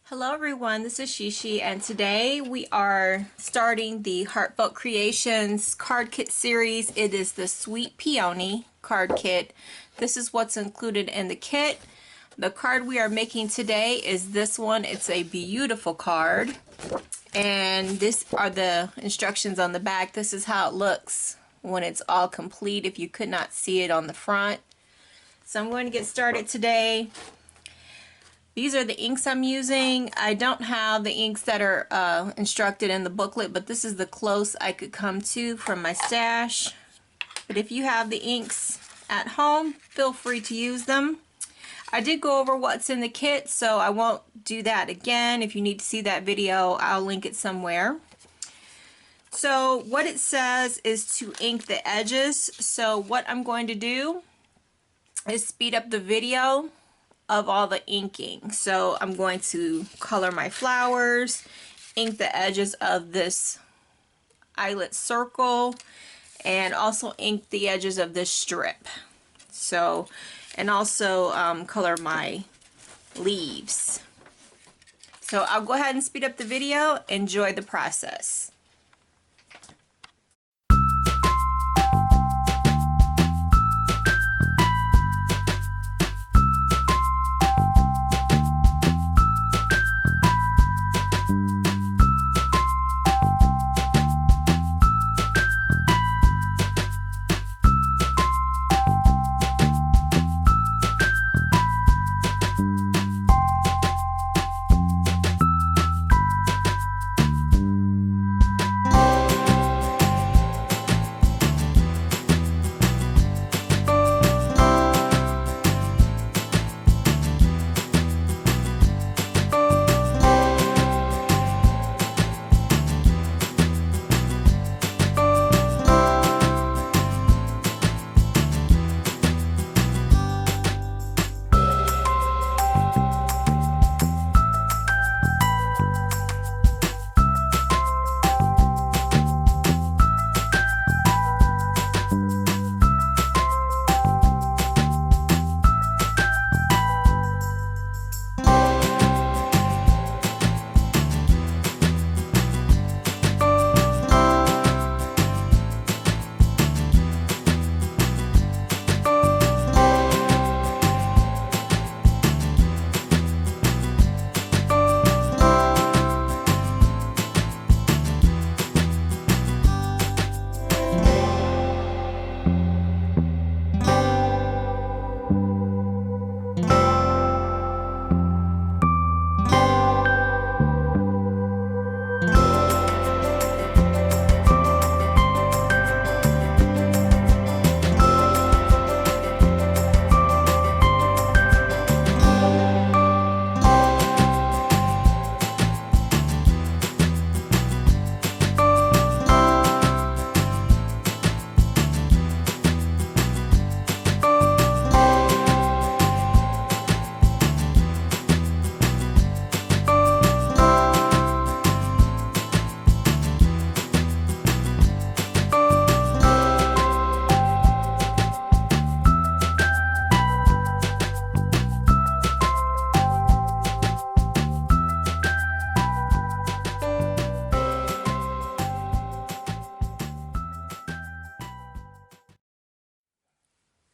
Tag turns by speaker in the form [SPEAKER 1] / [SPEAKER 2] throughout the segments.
[SPEAKER 1] Hello everyone, this is Sheshe, and today we are starting the Heartfelt Creations card kit series. It is the Sweet Peony card kit. This is what's included in the kit. The card we are making today is this one. It's a beautiful card, and these are the instructions on the back. This is how it looks when it's all complete if you could not see it on the front. So I'm going to get started today. These are the inks I'm using. I don't have the inks that are instructed in the booklet, but this is the close I could come to from my stash. But if you have the inks at home, feel free to use them. I did go over what's in the kit, so I won't do that again. If you need to see that video, I'll link it somewhere. So what it says is to ink the edges. So what I'm going to do is speed up the video of all the inking. So I'm going to color my flowers, ink the edges of this eyelet circle, and also ink the edges of this strip. So, and also color my leaves. So I'll go ahead and speed up the video. Enjoy the process.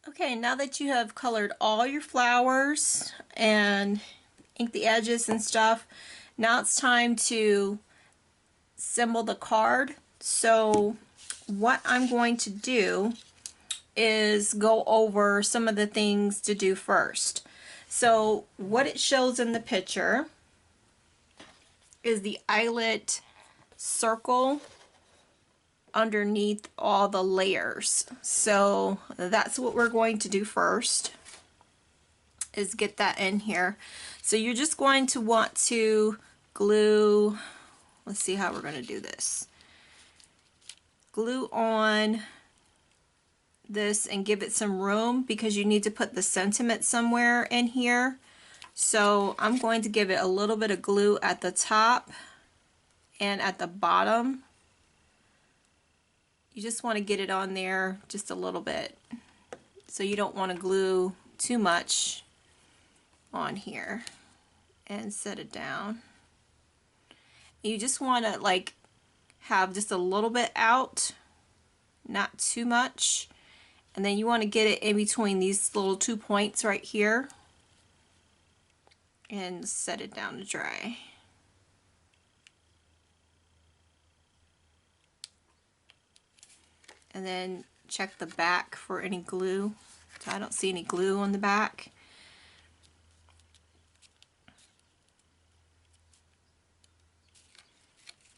[SPEAKER 1] Okay, now that you have colored all your flowers and inked the edges and stuff, now it's time to assemble the card. So what I'm going to do is go over some of the things to do first. So what it shows in the picture is the eyelet circle underneath all the layers. So that's what we're going to do first, is get that in here. So you're just going to want to glue, let's see how we're going to do this. Glue on this and give it some room because you need to put the sentiment somewhere in here. So I'm going to give it a little bit of glue at the top and at the bottom. You just want to get it on there just a little bit. So you don't want to glue too much on here. and set it down. You just want to like have just a little bit out, not too much, and then you want to get it in between these little 2 points right here and set it down to dry. And then check the back for any glue. So I don't see any glue on the back.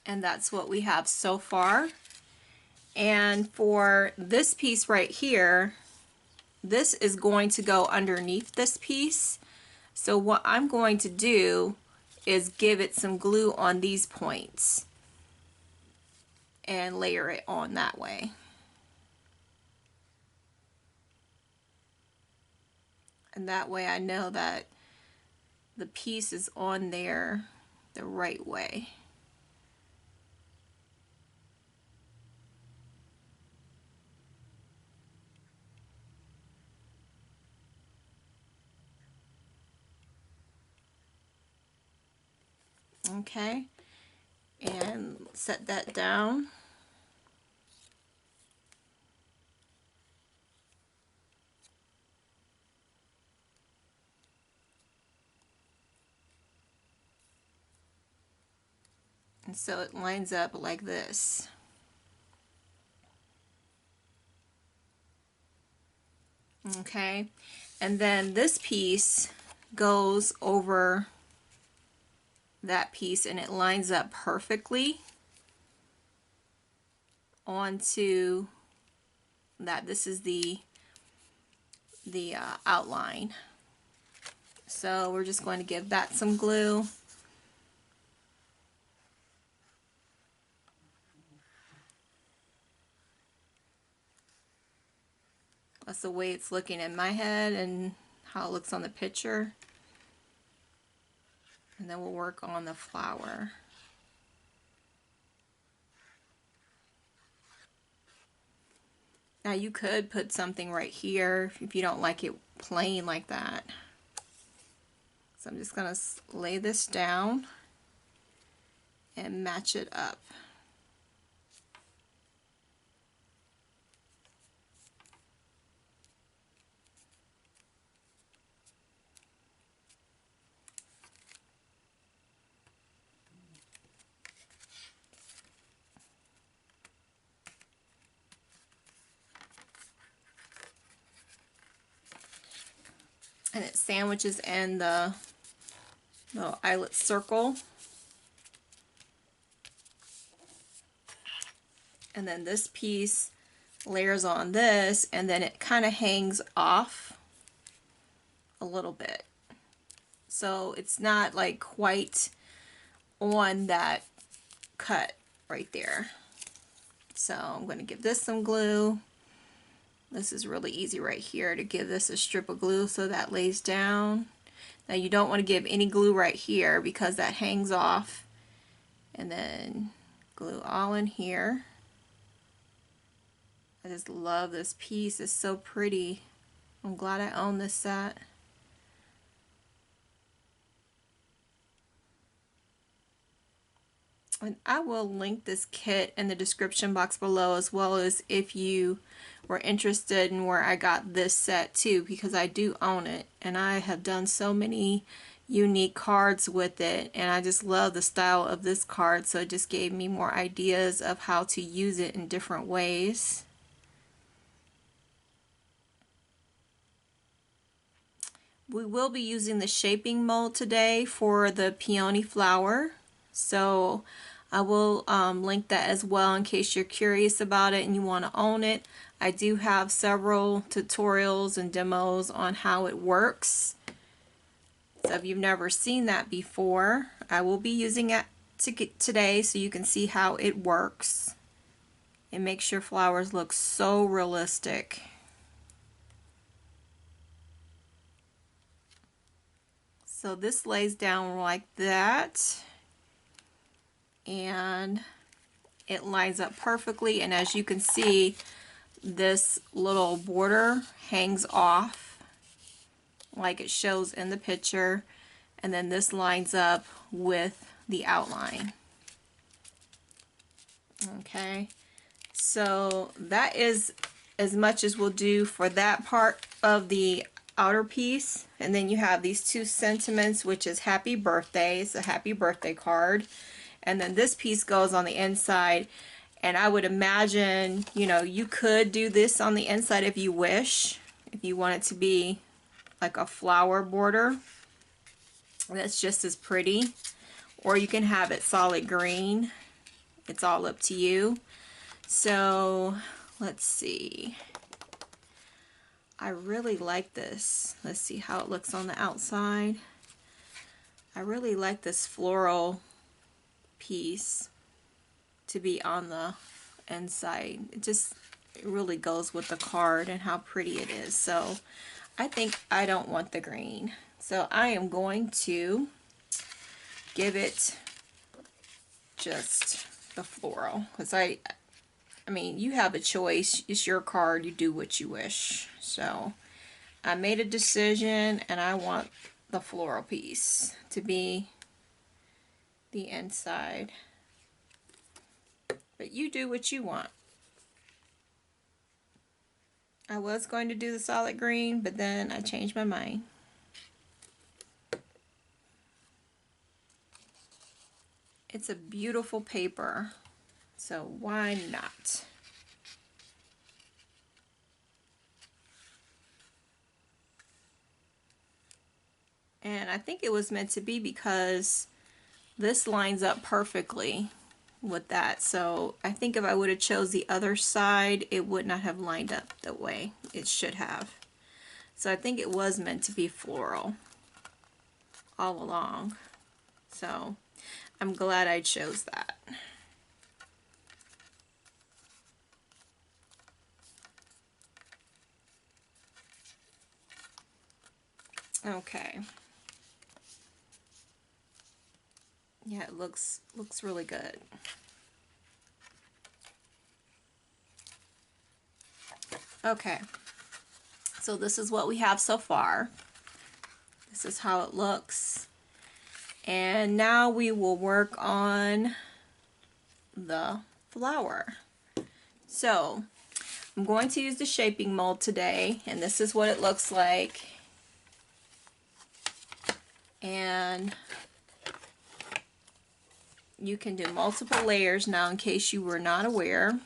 [SPEAKER 1] And that's what we have so far. And for this piece right here, this is going to go underneath this piece. So what I'm going to do is give it some glue on these points and layer it on that way. And that way I know that the piece is on there the right way. Okay, and set that down. And so it lines up like this. Okay, and then this piece goes over that piece and it lines up perfectly onto that. This is the outline. So we're just going to give that some glue. That's the way it's looking in my head and how it looks on the picture. And then we'll work on the flower. Now you could put something right here if you don't like it plain like that. So I'm just going to lay this down and match it up. And it sandwiches in the eyelet circle. And then this piece layers on this, and then it kind of hangs off a little bit. So it's not like quite on that cut right there. So I'm going to give this some glue. This is really easy right here to give this a strip of glue so that lays down. Now you don't want to give any glue right here because that hangs off. And then glue all in here. I just love this piece. It's so pretty. I'm glad I own this set. And I will link this kit in the description box below, as well as if you were interested in where I got this set too, because I do own it and I have done so many unique cards with it, and I just love the style of this card, so it just gave me more ideas of how to use it in different ways. We will be using the shaping mold today for the peony flower, so I will link that as well in case you're curious about it and you want to own it. I do have several tutorials and demos on how it works. So if you've never seen that before, I will be using it today so you can see how it works. It makes your flowers look so realistic. So this lays down like that, and it lines up perfectly, and as you can see, this little border hangs off like it shows in the picture, and then this lines up with the outline. Okay, so that is as much as we'll do for that part of the outer piece. And then you have these two sentiments, which is happy birthday. It's a happy birthday card. And then this piece goes on the inside. And I would imagine, you know, you could do this on the inside if you wish. If you want it to be like a flower border, that's just as pretty. Or you can have it solid green. It's all up to you. So let's see. I really like this. Let's see how it looks on the outside. I really like this floral piece to be on the inside. It really goes with the card and how pretty it is. So I think I don't want the green. So I am going to give it just the floral, because I mean, you have a choice. It's your card. You do what you wish. So I made a decision, and I want the floral piece to be the inside. But you do what you want. I was going to do the solid green, but then I changed my mind. It's a beautiful paper, so why not? And I think it was meant to be because this lines up perfectly with that. So I think if I would have chose the other side, it would not have lined up the way it should have. So I think it was meant to be floral all along. So I'm glad I chose that. Okay. Yeah, it looks really good. Okay. So this is what we have so far. This is how it looks. And now we will work on the flower. So I'm going to use the shaping mold today, and this is what it looks like. And you can do multiple layers now, in case you were not aware.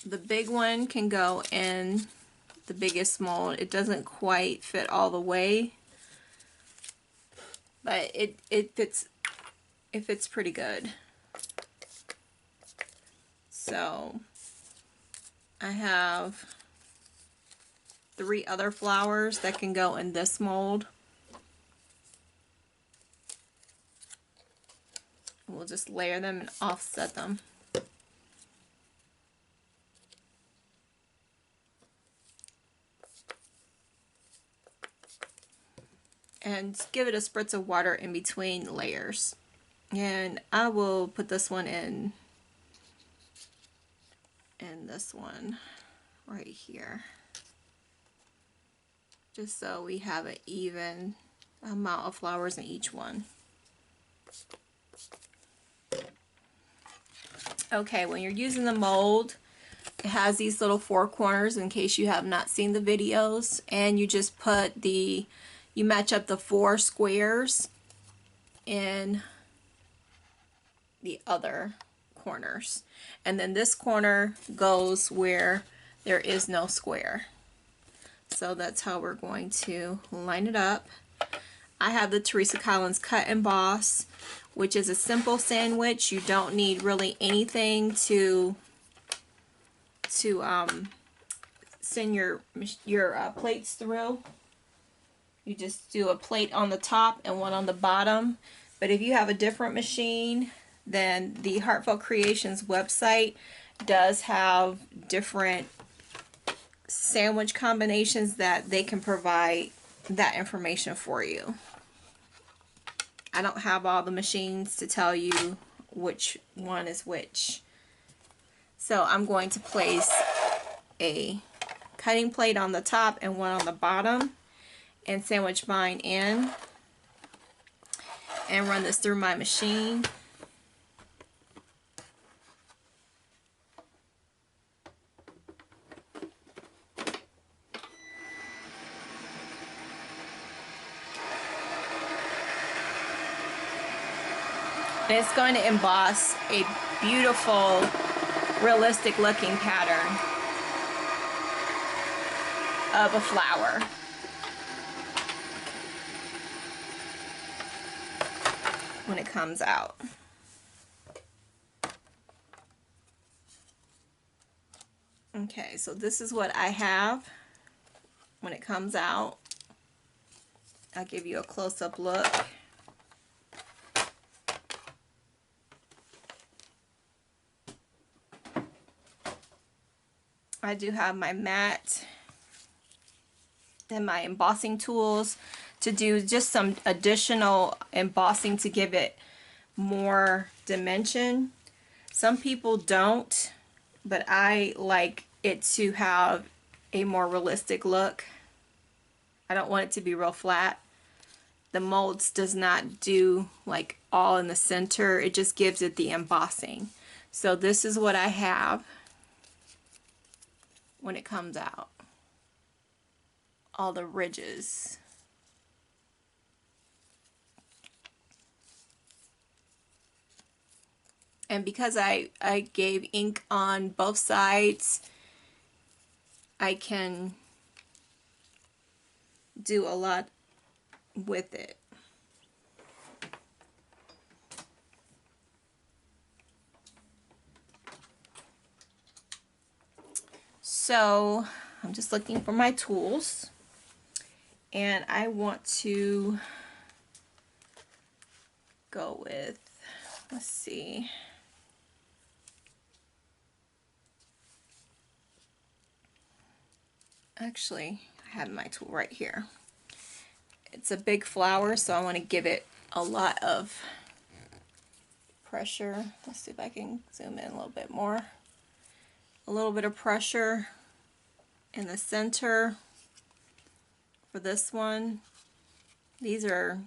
[SPEAKER 1] The big one can go in the biggest mold. It doesn't quite fit all the way, but it fits pretty good. So I have 3 other flowers that can go in this mold. We'll just layer them and offset them. And give it a spritz of water in between layers. And I will put this one in, and this one right here, just so we have an even amount of flowers in each one. Okay, when you're using the mold, it has these little 4 corners in case you have not seen the videos, and you just put you match up the 4 squares in the other corners. And then this corner goes where there is no square. So that's how we're going to line it up. I have the Teresa Collins Cut Emboss, which is a simple sandwich. You don't need really anything to send your plates through. You just do a plate on the top and one on the bottom. But if you have a different machine, then the Heartfelt Creations website does have different sandwich combinations that they can provide that information for you. I don't have all the machines to tell you which one is which. So I'm going to place a cutting plate on the top and one on the bottom. and sandwich mine in and run this through my machine. And it's going to emboss a beautiful, realistic looking pattern of a flower. When it comes out. Okay, so this is what I have when it comes out. I'll give you a close-up look. I do have my mat and my embossing tools to do just some additional embossing to give it more dimension. Some people don't, but I like it to have a more realistic look. I don't want it to be real flat. The molds does not do like all in the center. It just gives it the embossing. So this is what I have when it comes out. All the ridges. And because I gave ink on both sides, I can do a lot with it. So I'm just looking for my tools, and I want to go with, let's see, actually I have my tool right here. It's a big flower, so I want to give it a lot of pressure. Let's see if I can zoom in a little bit more. A little bit of pressure in the center for this one. These are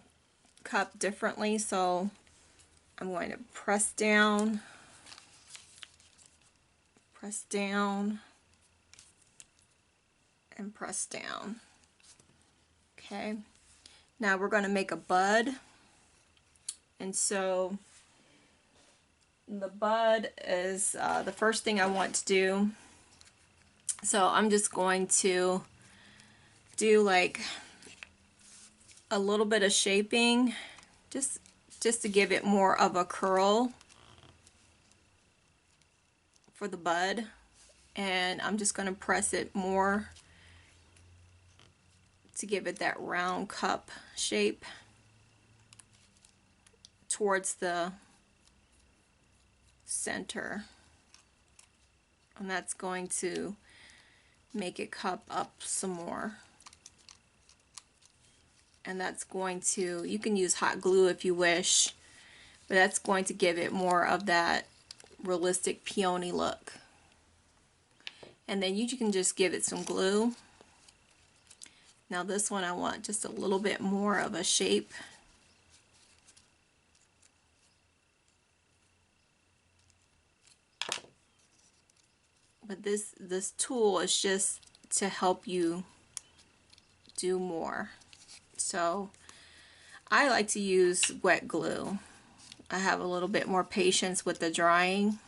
[SPEAKER 1] cupped differently, so I'm going to press down, and press down. Okay, now we're going to make a bud, and so the bud is the first thing I want to do. So I'm just going to do like a little bit of shaping, just to give it more of a curl for the bud, and I'm just going to press it more to give it that round cup shape towards the center, and that's going to make it cup up some more. And that's going to, you can use hot glue if you wish, but that's going to give it more of that realistic peony look. And then you can just give it some glue. Now this one I want just a little bit more of a shape. But this tool is just to help you do more. So I like to use wet glue. I have a little bit more patience with the drying.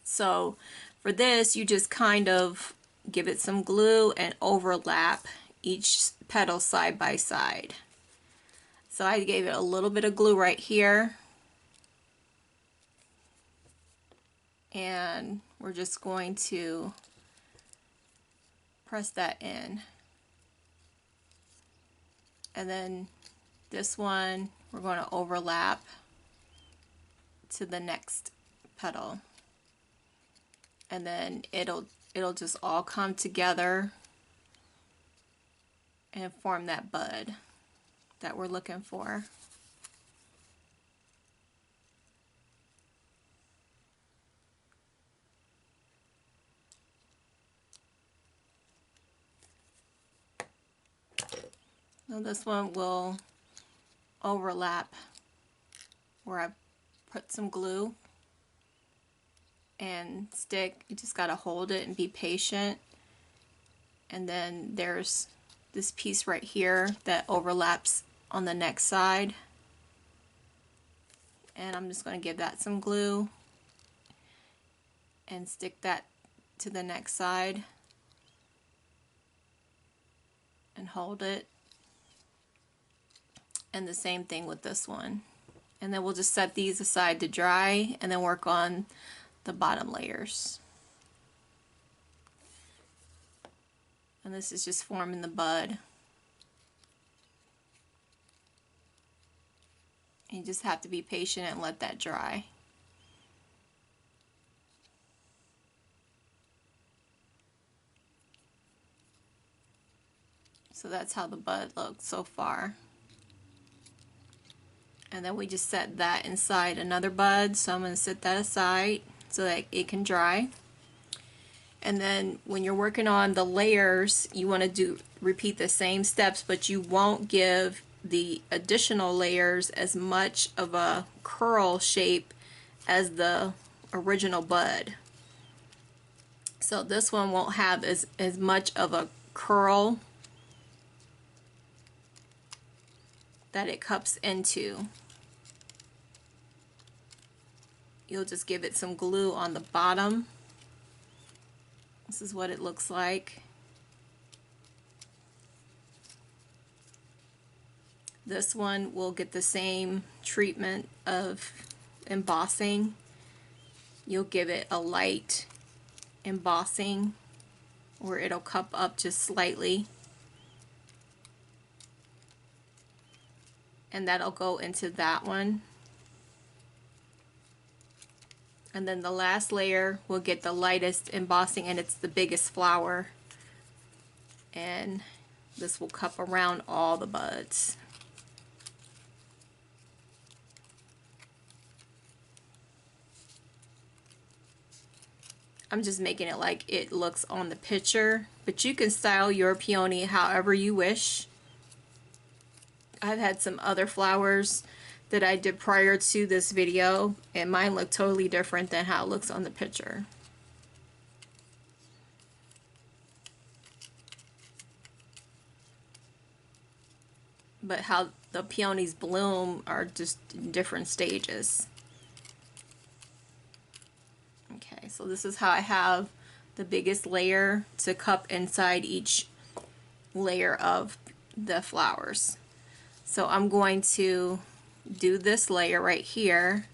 [SPEAKER 1] So for this, you just kind of give it some glue and overlap each petal side by side. So I gave it a little bit of glue right here. And we're just going to press that in. And then this one, we're going to overlap to the next petal. And then it'll just all come together and form that bud that we're looking for. Now this one will overlap where I put some glue and stick. You just gotta hold it and be patient. And then there's this piece right here that overlaps on the next side. And I'm just going to give that some glue and stick that to the next side and hold it. And the same thing with this one. And then we'll just set these aside to dry and then work on the bottom layers. And this is just forming the bud. You just have to be patient and let that dry. So that's how the bud looks so far. And then we just set that inside another bud, so I'm going to set that aside so that it can dry. And then when you're working on the layers, you want to repeat the same steps, but you won't give the additional layers as much of a curl shape as the original bud. So this one won't have as much of a curl that it cups into. You'll just give it some glue on the bottom. This is what it looks like. This one will get the same treatment of embossing. You'll give it a light embossing where it'll cup up just slightly. And that'll go into that one. And then the last layer will get the lightest embossing, and it's the biggest flower. And this will cup around all the buds. I'm just making it like it looks on the picture, but you can style your peony however you wish. I've had some other flowers that I did prior to this video, and mine look totally different than how it looks on the picture. But how the peonies bloom are just in different stages. Okay, so this is how I have the biggest layer to cup inside each layer of the flowers. So I'm going to do this layer right here,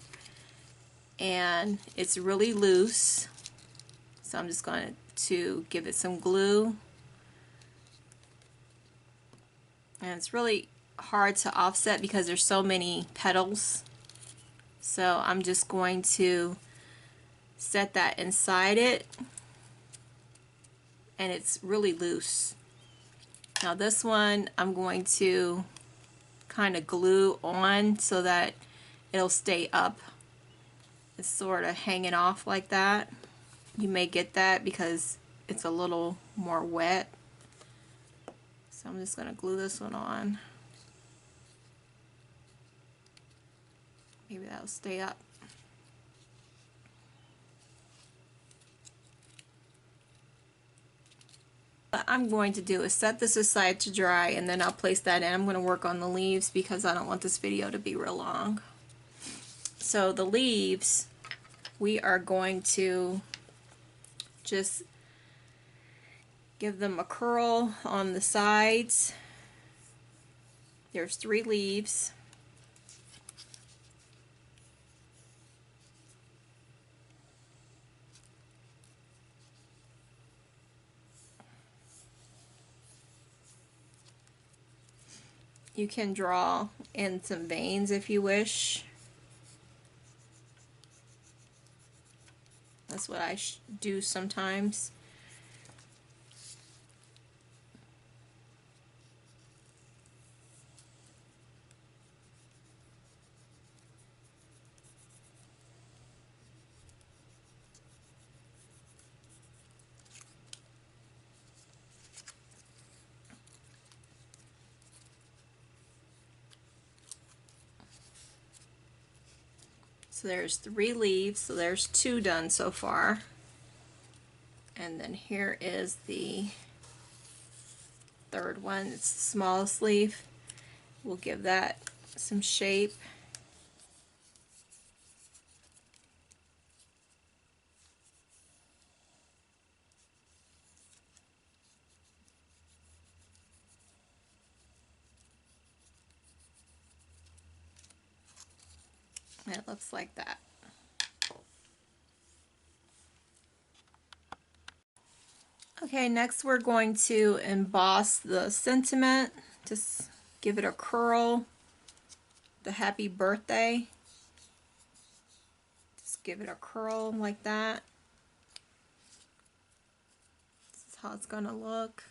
[SPEAKER 1] and it's really loose, so I'm just going to give it some glue, and it's really hard to offset because there's so many petals, so I'm just going to set that inside it, and it's really loose. Now this one I'm going to kind of glue on so that it'll stay up. It's sort of hanging off like that. You may get that because it's a little more wet. So I'm just going to glue this one on. Maybe that'll stay up. What I'm going to do is set this aside to dry, and then I'll place that in. I'm going to work on the leaves because I don't want this video to be real long. So the leaves, we are going to just give them a curl on the sides. There's 3 leaves. You can draw in some veins if you wish. That's what I do sometimes. So there's 3 leaves, so there's 2 done so far. And then here is the 3rd one. It's the smallest leaf. We'll give that some shape. And it looks like that. Okay, next we're going to emboss the sentiment. Just give it a curl. The happy birthday. Just give it a curl like that. This is how it's gonna look.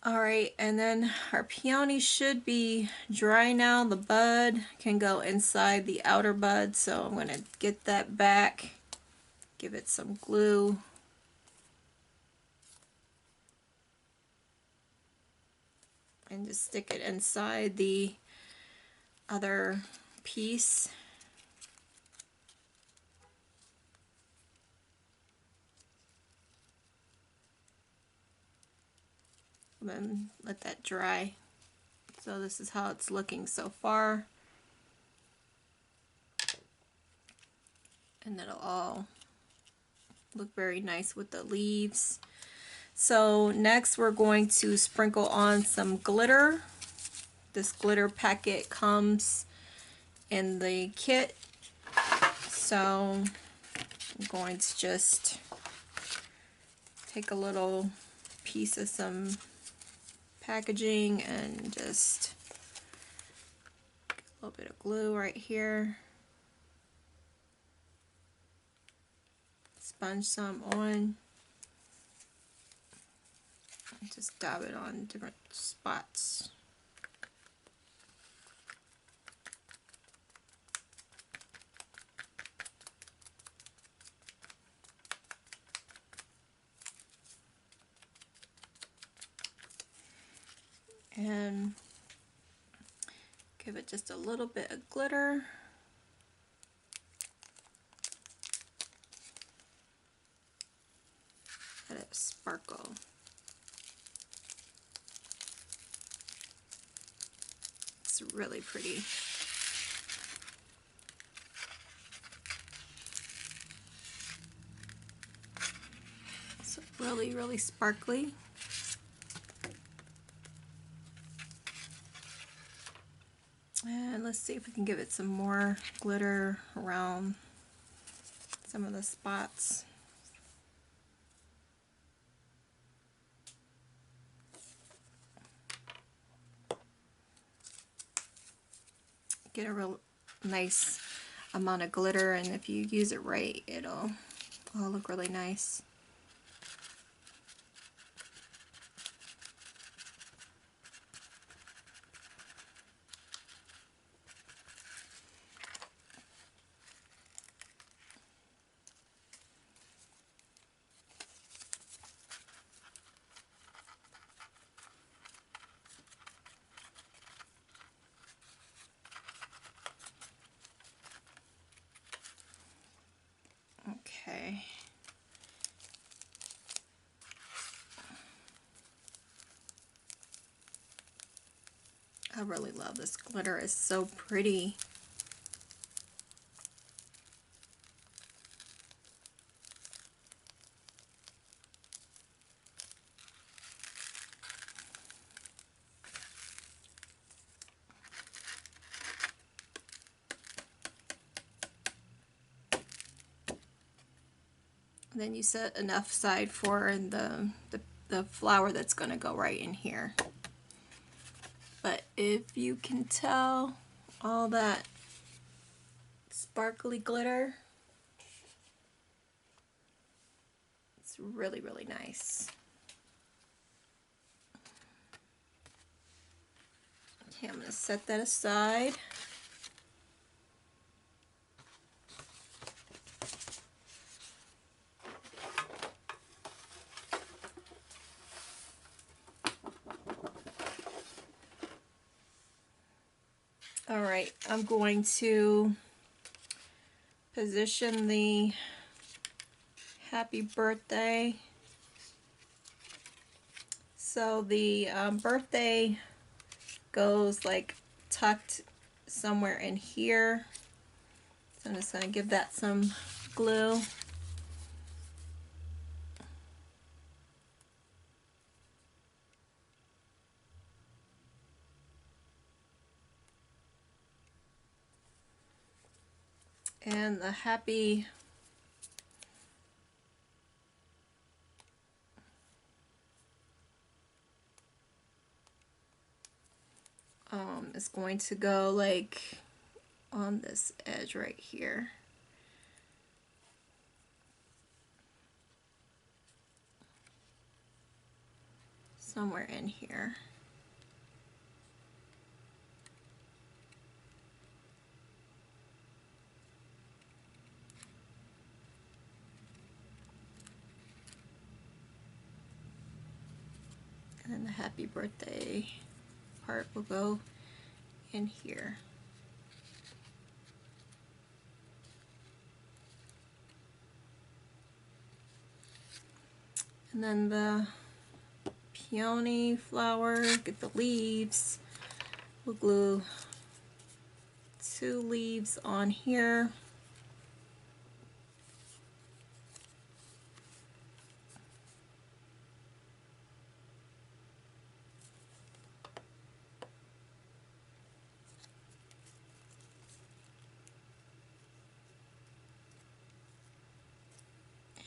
[SPEAKER 1] Alright, and then our peony should be dry now. The bud can go inside the outer bud, so I'm gonna get that back. Give it some glue. And just stick it inside the other piece. And then let that dry. So this is how it's looking so far. And it'll all look very nice with the leaves. So next we're going to sprinkle on some glitter. This glitter packet comes in the kit. So I'm going to just take a little piece of some packaging and just a little bit of glue right here. Sponge some on. Just dab it on different spots. And give it just a little bit of glitter. Let it sparkle. It's really pretty. It's really, really sparkly. And let's see if we can give it some more glitter around some of the spots. Get a real nice amount of glitter, and if you use it right, it'll all look really nice. Okay. I really love this glitter. It's so pretty. Then you set enough aside for the flower that's going to go right in here. But if you can tell, all that sparkly glitter, it's really, really nice. Okay, I'm going to set that aside. Alright, I'm going to position the happy birthday. So the birthday goes like tucked somewhere in here. So I'm just going to give that some glue. And the happy is going to go like on this edge right here. Somewhere in here. And then the happy birthday part will go in here. And then the peony flower, get the leaves. We'll glue 2 leaves on here.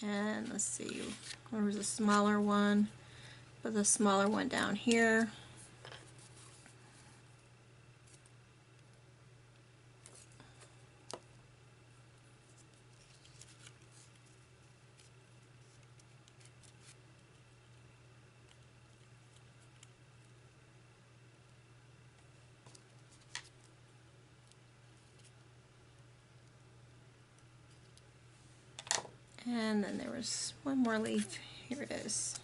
[SPEAKER 1] And let's see, where was the smaller one? Put the smaller one down here. And then there was one more leaf. Here it is.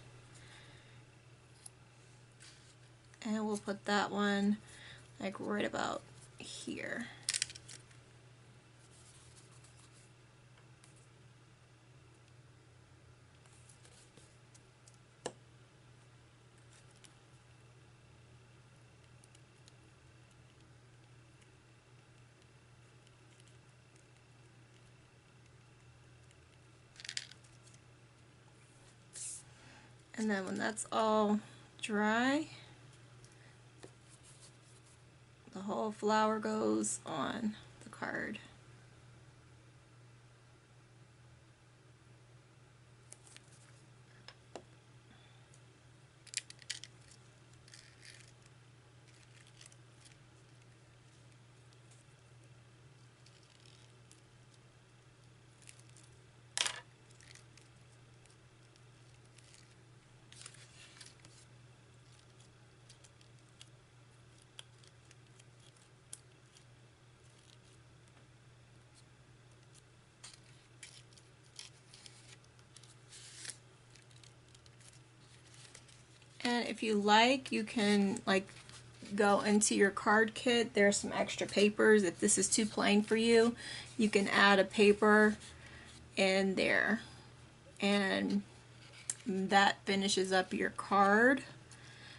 [SPEAKER 1] And we'll put that one like right about here. And then when that's all dry, the whole flower goes on the card. And if you like, you can like go into your card kit. There's some extra papers. If this is too plain for you, you can add a paper in there, and that finishes up your card.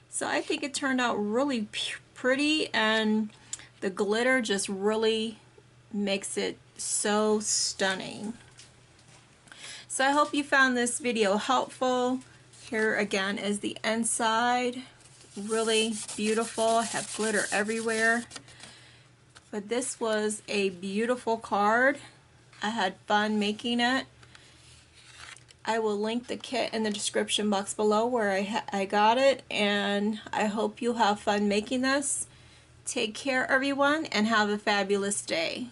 [SPEAKER 1] So I think it turned out really pretty, and the glitter just really makes it so stunning. So I hope you found this video helpful. Here again is the inside. Really beautiful. I have glitter everywhere. But this was a beautiful card. I had fun making it. I will link the kit in the description box below where I got it, and I hope you have fun making this. Take care everyone, and have a fabulous day.